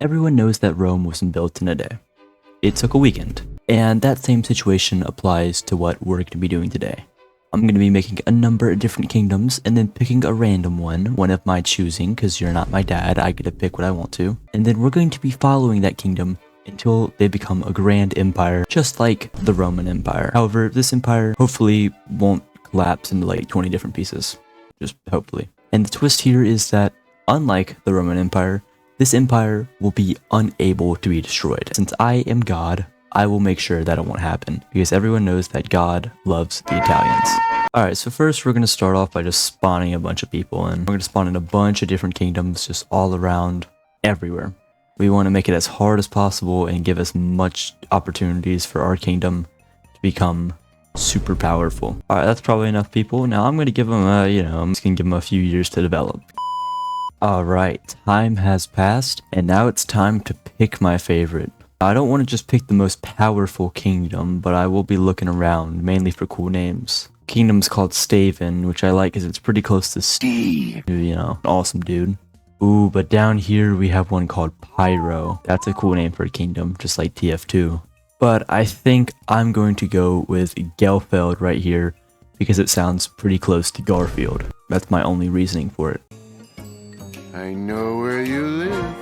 Everyone knows that Rome wasn't built in a day. It took a weekend. And that same situation applies to what we're going to be doing today. I'm going to be making a number of different kingdoms and then picking a random one of my choosing, because you're not my dad, I get to pick what I want to. And then we're going to be following that kingdom until they become a grand empire, just like the Roman Empire. However, this empire hopefully won't collapse into like 20 different pieces. Just hopefully. And the twist here is that, unlike the Roman Empire, this empire will be unable to be destroyed. Since I am God, I will make sure that it won't happen, because everyone knows that God loves the Italians. Alright, so first we're going to start off by just spawning a bunch of people, and we're going to spawn in a bunch of different kingdoms just all around, everywhere. We want to make it as hard as possible and give as much opportunities for our kingdom to become super powerful. Alright, that's probably enough people. Now I'm going to give them, I'm just going to give them a few years to develop. Alright, time has passed, and now it's time to pick my favorite. I don't want to just pick the most powerful kingdom, but I will be looking around, mainly for cool names. Kingdom's called Staven, which I like because it's pretty close to Steve. You know, awesome dude. Ooh, but down here we have one called Pyro. That's a cool name for a kingdom, just like TF2. But I think I'm going to go with Garfield right here, because it sounds pretty close to Garfield. That's my only reasoning for it. I know where you live.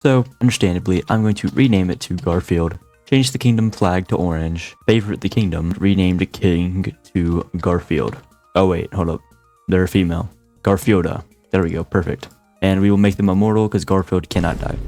So, understandably, I'm going to rename it to Garfield, change the kingdom flag to orange, favorite the kingdom, renamed king to Garfield. Oh wait, hold up. They're a female. Garfielda. There we go, perfect. And we will make them immortal because Garfield cannot die.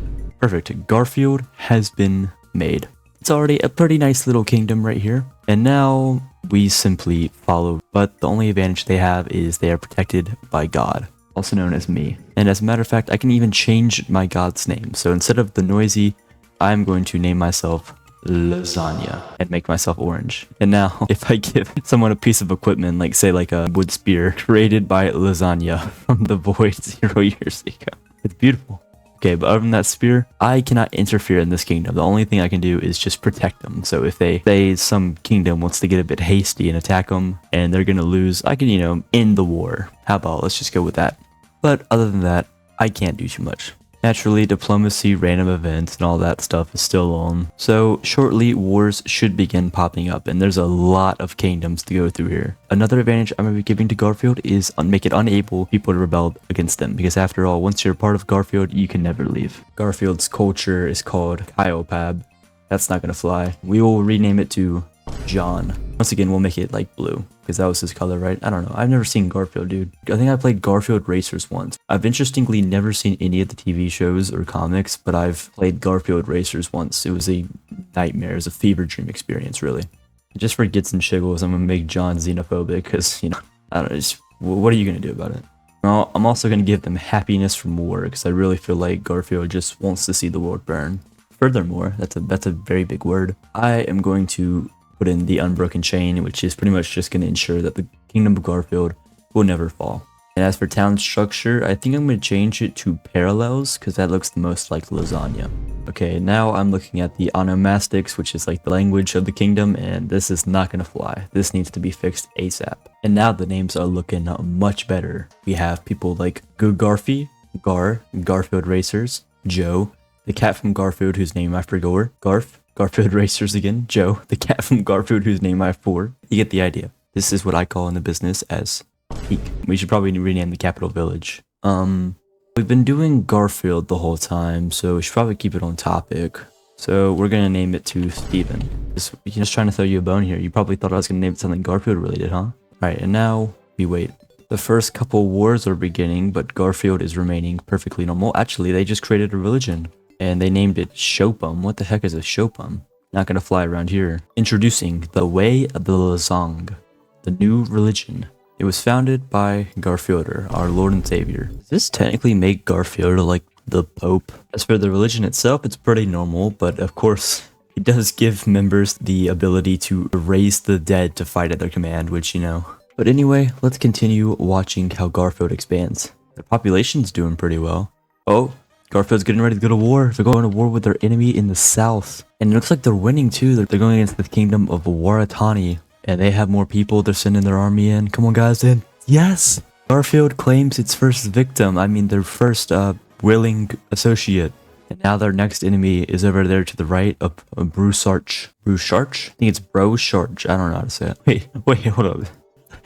Perfect. Garfield has been made. It's already a pretty nice little kingdom right here. And now we simply follow. But the only advantage they have is they are protected by God, also known as me. And as a matter of fact, I can even change my god's name. So instead of the noisy, I'm going to name myself Lasagna and make myself orange. And now if I give someone a piece of equipment, like say like a wood spear created by Lasagna from the void 0 years ago, it's beautiful. Okay, but other than that spear, I cannot interfere in this kingdom. The only thing I can do is just protect them. So if they say some kingdom wants to get a bit hasty and attack them and they're gonna lose, I can, end the war. How about let's just go with that. But other than that, I can't do too much. Naturally, diplomacy, random events, and all that stuff is still on. So shortly, wars should begin popping up, and there's a lot of kingdoms to go through here. Another advantage I'm going to be giving to Garfield is make it unable people to rebel against them, because after all, once you're part of Garfield, you can never leave. Garfield's culture is called Kyopab. That's not going to fly. We will rename it to John. Once again, we'll make it like blue, because that was his color, right? I don't know. I've never seen Garfield, dude. I think I played Garfield Racers once. I've interestingly never seen any of the TV shows or comics, but I've played Garfield Racers once. It was a nightmare. It was a fever dream experience, really. Just for gits and shiggles, I'm gonna make John xenophobic, because, I don't know, what are you gonna do about it? Well, I'm also gonna give them happiness from war, because I really feel like Garfield just wants to see the world burn. Furthermore, that's a very big word. I am going to put in the unbroken chain, which is pretty much just going to ensure that the kingdom of Garfield will never fall. And as for town structure, I think I'm going to change it to parallels, because that looks the most like lasagna. Okay, now I'm looking at the onomastics, which is like the language of the kingdom, and this is not going to fly. This needs to be fixed ASAP. And now the names are looking much better. We have people like Garfield Racers, Joe, the cat from Garfield whose name I forgot, Garfield Racers again, Joe, the cat from Garfield whose name I have 4. You get the idea. This is what I call in the business as peak. We should probably rename the capital village. We've been doing Garfield the whole time, so we should probably keep it on topic. So we're gonna name it to Steven. Just trying to throw you a bone here. You probably thought I was gonna name it something Garfield related, huh? Alright, and now we wait. The first couple wars are beginning, but Garfield is remaining perfectly normal. Actually, they just created a religion. And they named it Shopum. What the heck is a Shopum? Not gonna fly around here. Introducing the Way of the Lasagna, the new religion. It was founded by Garfielder, our Lord and Savior. Does this technically make Garfielder like the Pope? As for the religion itself, it's pretty normal, but of course, it does give members the ability to raise the dead to fight at their command, which, But anyway, let's continue watching how Garfield expands. The population's doing pretty well. Oh, Garfield's getting ready to go to war. They're going to war with their enemy in the south. And it looks like they're winning too. They're going against the kingdom of Waratani. And they have more people. They're sending their army in. Come on, guys, in. Yes! Garfield claims its first victim. I mean, their first willing associate. And now their next enemy is over there to the right of Brusarch. Brusarch? I think it's Brosarch. I don't know how to say it. Wait, hold up.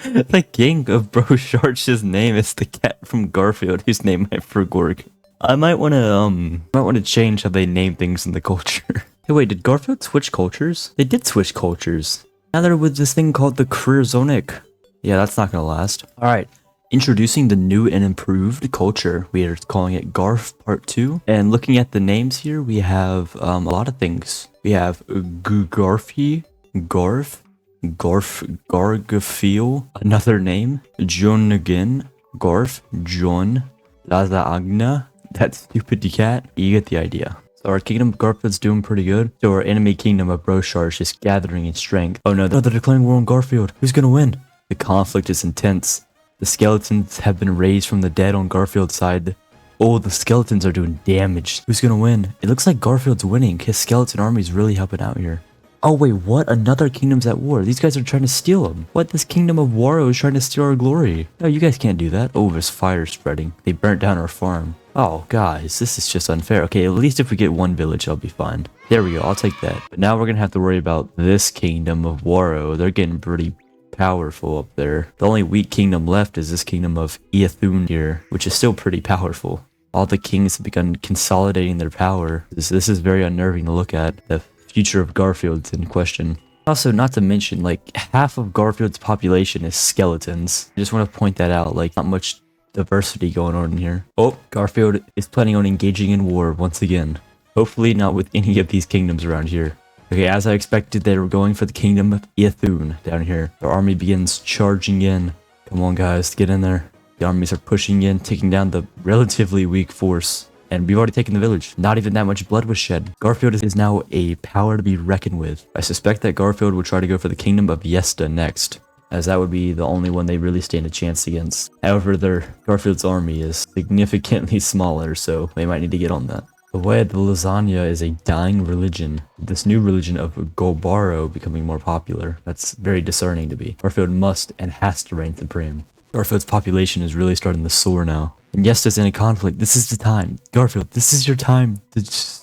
The king of Brosarch's name is the cat from Garfield, whose name I forgot. I might want to change how they name things in the culture. Hey, wait, did Garfield switch cultures? They did switch cultures. Now they're with this thing called the Career Zonic. Yeah, that's not gonna last. All right. Introducing the new and improved culture. We are calling it Garf Part 2. And looking at the names here, we have a lot of things. We have Garfy, Garf, Gargafeel, another name, John again, Garf, John, lasagna, that stupid cat. You get the idea. So our kingdom of Garfield's doing pretty good. So our enemy kingdom of Brosarch is gathering in strength. Oh no, they're declaring war on Garfield. Who's gonna win? The conflict is intense. The skeletons have been raised from the dead on Garfield's side. Oh, the skeletons are doing damage. Who's gonna win? It looks like Garfield's winning. His skeleton army is really helping out here. Oh wait, what? Another kingdom's at war. These guys are trying to steal them. What? This kingdom of Waro is trying to steal our glory. No, you guys can't do that. Oh, there's fire spreading. They burnt down our farm. Oh, guys, this is just unfair. Okay, at least if we get one village, I'll be fine. There we go, I'll take that. But now we're gonna have to worry about this kingdom of Waro. They're getting pretty powerful up there. The only weak kingdom left is this kingdom of Iathun here, which is still pretty powerful. All the kings have begun consolidating their power. This is very unnerving to look at. The future of Garfield's in question. Also, not to mention, like, half of Garfield's population is skeletons. I just want to point that out, like, not much diversity going on in here. Oh, Garfield is planning on engaging in war once again. Hopefully not with any of these kingdoms around here. Okay, as I expected, they were going for the kingdom of Iathun down here. Their army begins charging in. Come on, guys, get in there. The armies are pushing in, taking down the relatively weak force. And we've already taken the village. Not even that much blood was shed. Garfield is now a power to be reckoned with. I suspect that Garfield will try to go for the kingdom of Yesta next, as that would be the only one they really stand a chance against. However, Garfield's army is significantly smaller, so they might need to get on that. The way the lasagna is a dying religion. This new religion of Gobaro becoming more popular. That's very discerning to be. Garfield must and has to reign supreme. Garfield's population is really starting to soar now. And yes, there's any conflict. This is the time. Garfield, this is your time.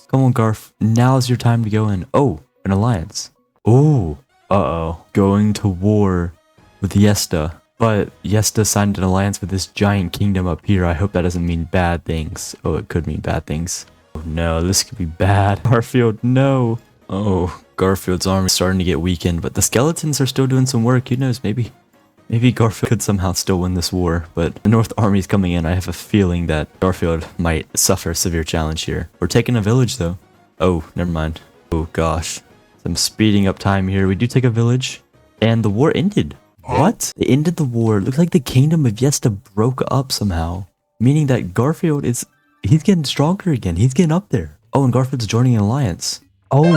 Come on, Garf. Now's your time to go in. Oh, an alliance. Oh, uh-oh. Going to war with Yesta. But Yesta signed an alliance with this giant kingdom up here. I hope that doesn't mean bad things. Oh, it could mean bad things. Oh no, this could be bad. Garfield, no. Oh, Garfield's army is starting to get weakened, but the skeletons are still doing some work. Who knows, maybe Garfield could somehow still win this war, but the North Army is coming in. I have a feeling that Garfield might suffer a severe challenge here. We're taking a village, though. Oh, never mind. Oh, gosh. I'm speeding up time here. We do take a village, and the war ended. What? They ended the war. It looks like the kingdom of Yesta broke up somehow, meaning that Garfield he's getting stronger again. He's getting up there. Oh, and Garfield's joining an alliance. Oh,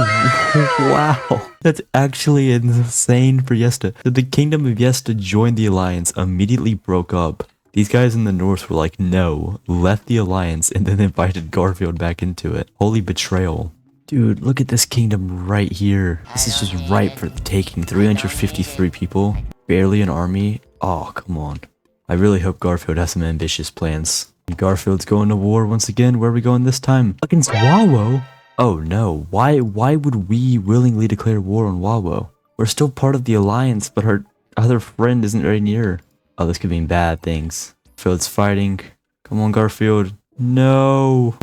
wow. That's actually insane for Yesta. So the kingdom of Yesta joined the alliance, immediately broke up. These guys in the north were like, no, left the alliance, and then invited Garfield back into it. Holy betrayal. Dude, look at this kingdom right here. This is just ripe for the taking. 353 people, barely an army. Oh, come on. I really hope Garfield has some ambitious plans. Garfield's going to war once again. Where are we going this time? Against Wawo? Oh no, why would we willingly declare war on Wawo? We're still part of the alliance, but our other friend isn't very near. Oh, this could mean bad things. Garfield's fighting. Come on, Garfield. No.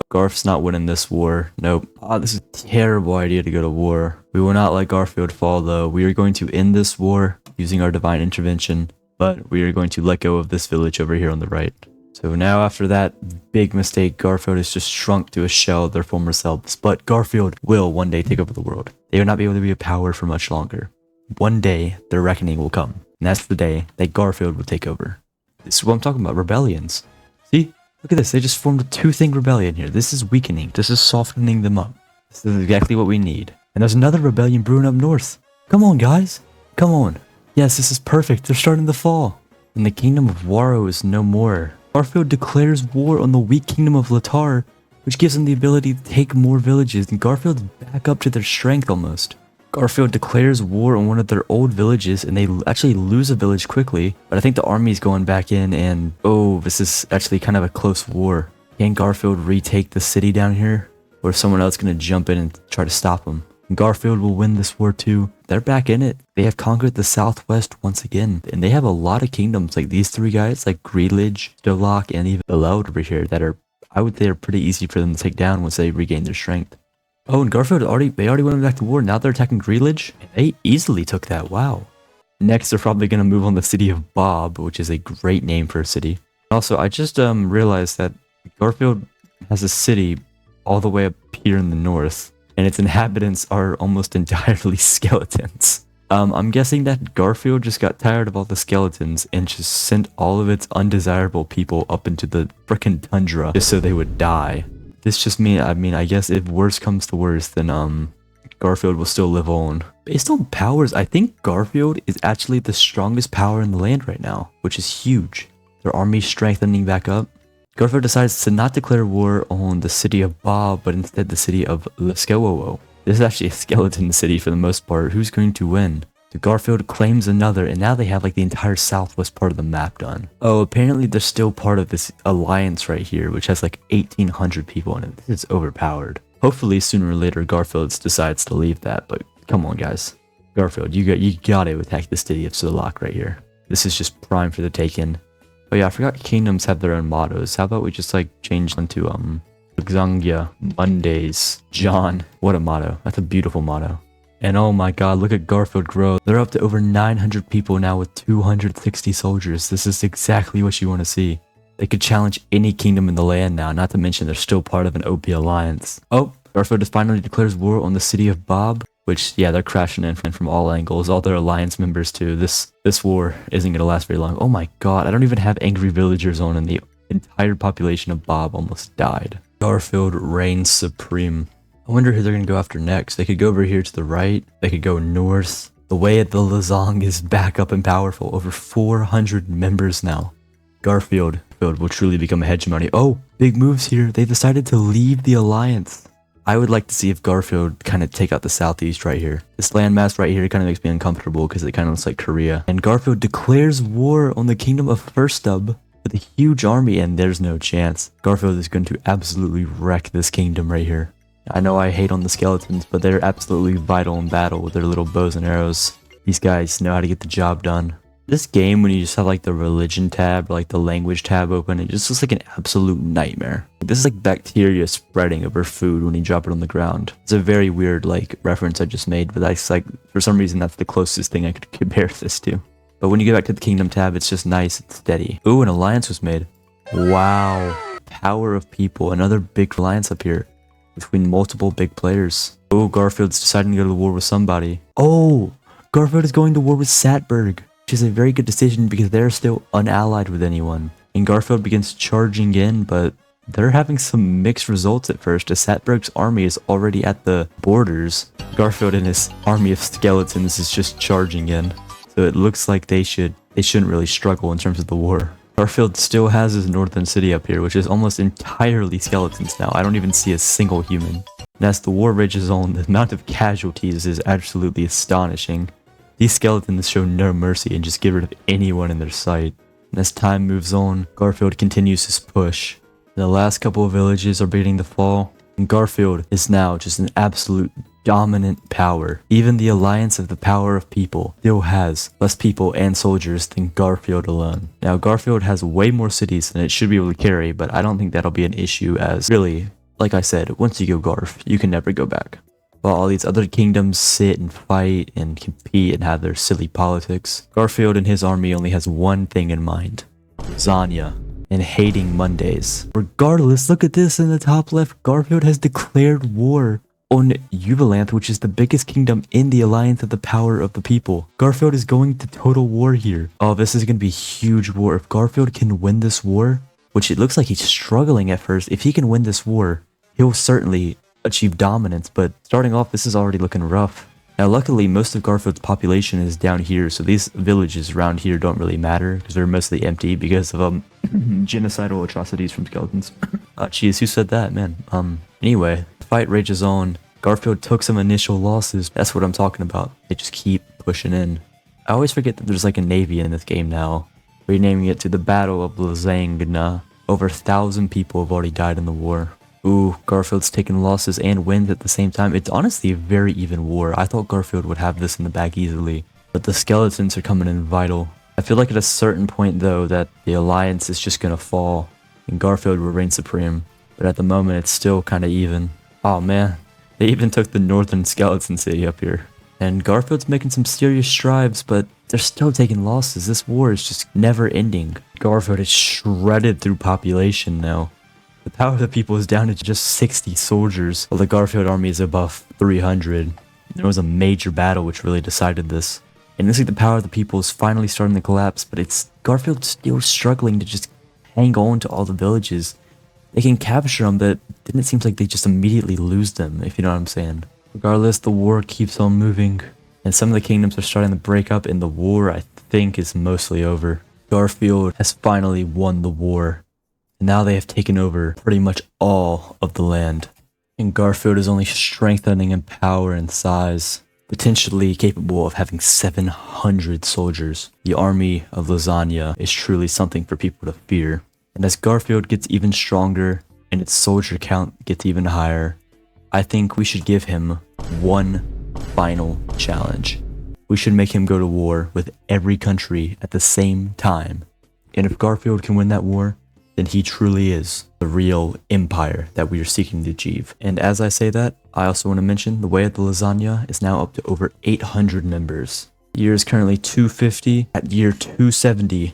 Garf's not winning this war. Nope. Oh, this is a terrible idea to go to war. We will not let Garfield fall, though. We are going to end this war using our divine intervention, but we are going to let go of this village over here on the right. So now after that big mistake, Garfield has just shrunk to a shell of their former selves. But Garfield will one day take over the world. They will not be able to be a power for much longer. One day, their reckoning will come. And that's the day that Garfield will take over. This is what I'm talking about, rebellions. See? Look at this, they just formed a two-thing rebellion here. This is weakening. This is softening them up. This is exactly what we need. And there's another rebellion brewing up north. Come on, guys. Come on. Yes, this is perfect. They're starting to fall. And the kingdom of Waro is no more. Garfield declares war on the weak kingdom of Latar, which gives them the ability to take more villages, and Garfield's back up to their strength almost. Garfield declares war on one of their old villages, and they actually lose a village quickly, but I think the army's going back in, and oh, this is actually kind of a close war. Can Garfield retake the city down here? Or is someone else going to jump in and try to stop him? Garfield will win this war too. They're back in it. They have conquered the southwest once again. And they have a lot of kingdoms. Like these three guys, like Greelidge, Stovlock, and even below over here that are, I would say, are pretty easy for them to take down once they regain their strength. Oh, and Garfield they already went back to war. Now they're attacking Greelidge. They easily took that. Wow. Next, they're probably going to move on the city of Bob, which is a great name for a city. Also, I just realized that Garfield has a city all the way up here in the north, and its inhabitants are almost entirely skeletons. I'm guessing that Garfield just got tired of all the skeletons and just sent all of its undesirable people up into the frickin' tundra just so they would die. This just means, I guess if worse comes to worse, then Garfield will still live on. Based on powers, I think Garfield is actually the strongest power in the land right now, which is huge. Their army strengthening back up. Garfield decides to not declare war on the city of Bob, but instead the city of Lasagna. This is actually a skeleton city for the most part. Who's going to win? So Garfield claims another, and now they have like the entire southwest part of the map done. Oh, apparently they're still part of this alliance right here, which has like 1,800 people in it. This is overpowered. Hopefully sooner or later Garfield decides to leave that, but come on guys. Garfield, you gotta attack the city of Stovlock right here. This is just prime for the taking. Oh yeah, I forgot kingdoms have their own mottos. How about we just like change them to lasagna, Mondays, John. What a motto. That's a beautiful motto. And oh my god, look at Garfield grow. They're up to over 900 people now with 260 soldiers. This is exactly what you want to see. They could challenge any kingdom in the land now, not to mention they're still part of an OP alliance. Oh, Garfield just finally declares war on the city of Bob, which, yeah, they're crashing in from all angles, all their alliance members too. This war isn't going to last very long. Oh my god, I don't even have angry villagers on, and the entire population of Bob almost died. Garfield reigns supreme. I wonder who they're going to go after next. They could go over here to the right. They could go north. The way of the lasagna is back up and powerful. Over 400 members now. Garfield will truly become a hegemony. Oh, big moves here. They decided to leave the alliance. I would like to see if Garfield kind of take out the southeast right here. This landmass right here kind of makes me uncomfortable because it kind of looks like Korea. And Garfield declares war on the kingdom of Firstub with a huge army, and there's no chance. Garfield is going to absolutely wreck this kingdom right here. I know I hate on the skeletons, but they're absolutely vital in battle with their little bows and arrows. These guys know how to get the job done. This game, when you just have like the religion tab or like the language tab open, it just looks like an absolute nightmare. This is like bacteria spreading over food when you drop it on the ground. It's a very weird like reference I just made, but that's like, for some reason, that's the closest thing I could compare this to. But when you get back to the kingdom tab, it's just nice and steady. Ooh, an alliance was made. Wow. Power of people. Another big alliance up here between multiple big players. Oh, Garfield's deciding to go to war with somebody. Oh, Garfield is going to war with Satberg, which is a very good decision because they're still unallied with anyone. And Garfield begins charging in, but they're having some mixed results at first, as Satberg's army is already at the borders. Garfield and his army of skeletons is just charging in. So it looks like they shouldn't really struggle in terms of the war. Garfield still has his northern city up here, which is almost entirely skeletons now. I don't even see a single human. And as the war rages on, the amount of casualties is absolutely astonishing. These skeletons show no mercy and just get rid of anyone in their sight. And as time moves on, Garfield continues his push. The last couple of villages are beginning to fall, and Garfield is now just an absolute dominant power. Even the alliance of the power of people still has less people and soldiers than Garfield alone. Now Garfield has way more cities than it should be able to carry, but I don't think that'll be an issue, as really, like I said, once you go Garf, you can never go back. While all these other kingdoms sit and fight and compete and have their silly politics, Garfield and his army only has one thing in mind: lasagna and hating Mondays. Regardless, look at this in the top left. Garfield has declared war on Jubilanth, which is the biggest kingdom in the alliance of the power of the people. Garfield is going to total war here. Oh, this is going to be a huge war. If Garfield can win this war, which it looks like he's struggling at first, if he can win this war, he'll certainly achieve dominance. But starting off, this is already looking rough. Now luckily, most of Garfield's population is down here, so these villages around here don't really matter because they're mostly empty because of genocidal atrocities from skeletons. Jeez, who said that, man? Anyway, the fight rages on. Garfield took some initial losses. That's what I'm talking about. They just keep pushing in. I always forget that there's like a navy in this game now. Renaming it to the Battle of Lasagna. Over 1,000 people have already died in the war. Ooh, Garfield's taken losses and wins at the same time. It's honestly a very even war. I thought Garfield would have this in the bag easily, but the skeletons are coming in vital. I feel like at a certain point though that the alliance is just gonna fall and Garfield will reign supreme. But at the moment it's still kinda even. Oh man, they even took the northern skeleton city up here. And Garfield's making some serious strides, but they're still taking losses. This war is just never ending. Garfield is shredded through population now. The power of the people is down to just 60 soldiers, while the Garfield army is above 300. There was a major battle which really decided this. And it looks like the power of the people is finally starting to collapse, but it's Garfield still struggling to just hang on to all the villages. They can capture them, but then it seems like they just immediately lose them, if you know what I'm saying. Regardless, the war keeps on moving, and some of the kingdoms are starting to break up, and the war, I think, is mostly over. Garfield has finally won the war, and now they have taken over pretty much all of the land. And Garfield is only strengthening in power and size, potentially capable of having 700 soldiers. The army of Lasagna is truly something for people to fear. And as Garfield gets even stronger, and its soldier count gets even higher, I think we should give him one final challenge. We should make him go to war with every country at the same time. And if Garfield can win that war, then he truly is the real empire that we are seeking to achieve. And as I say that, I also want to mention the Way of the Lasagna is now up to over 800 members. The year is currently 250. At year 270,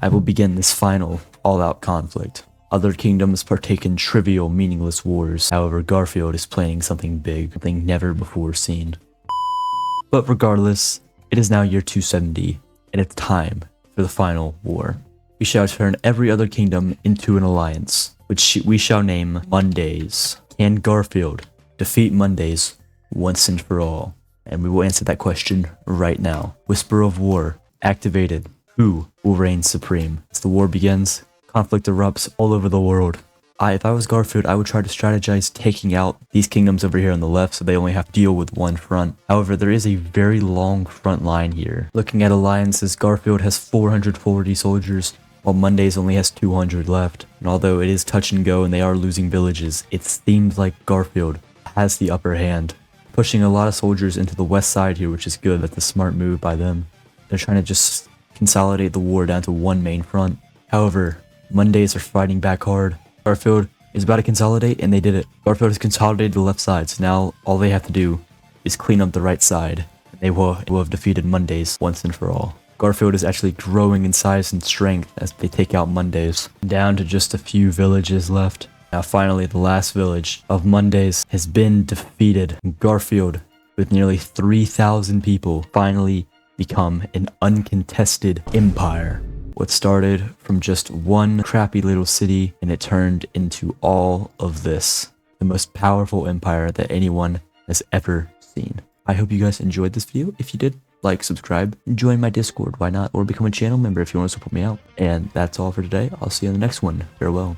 I will begin this final all-out conflict. Other kingdoms partake in trivial, meaningless wars. However, Garfield is planning something big, something never before seen. But regardless, it is now year 270, and it's time for the final war. We shall turn every other kingdom into an alliance, which we shall name Mondays. Can Garfield defeat Mondays once and for all? And we will answer that question right now. Whisper of War activated. Who will reign supreme? As the war begins, conflict erupts all over the world. If I was Garfield, I would try to strategize taking out these kingdoms over here on the left so they only have to deal with one front. However, there is a very long front line here. Looking at alliances, Garfield has 440 soldiers, while Mondays only has 200 left. And although it is touch and go and they are losing villages, it seems like Garfield has the upper hand, pushing a lot of soldiers into the west side here, which is good. That's a smart move by them. They're trying to just consolidate the war down to one main front. However, Mondays are fighting back hard. Garfield is about to consolidate, and they did it. Garfield has consolidated the left side, so now all they have to do is clean up the right side. And they will have defeated Mondays once and for all. Garfield is actually growing in size and strength as they take out Mondays, down to just a few villages left. Now finally, the last village of Mondays has been defeated. Garfield, with nearly 3,000 people, finally become an uncontested empire. What started from just one crappy little city, and it turned into all of this. The most powerful empire that anyone has ever seen. I hope you guys enjoyed this video. If you did, like, subscribe, and join my Discord, why not? Or become a channel member if you want to support me out. And that's all for today. I'll see you in the next one. Farewell.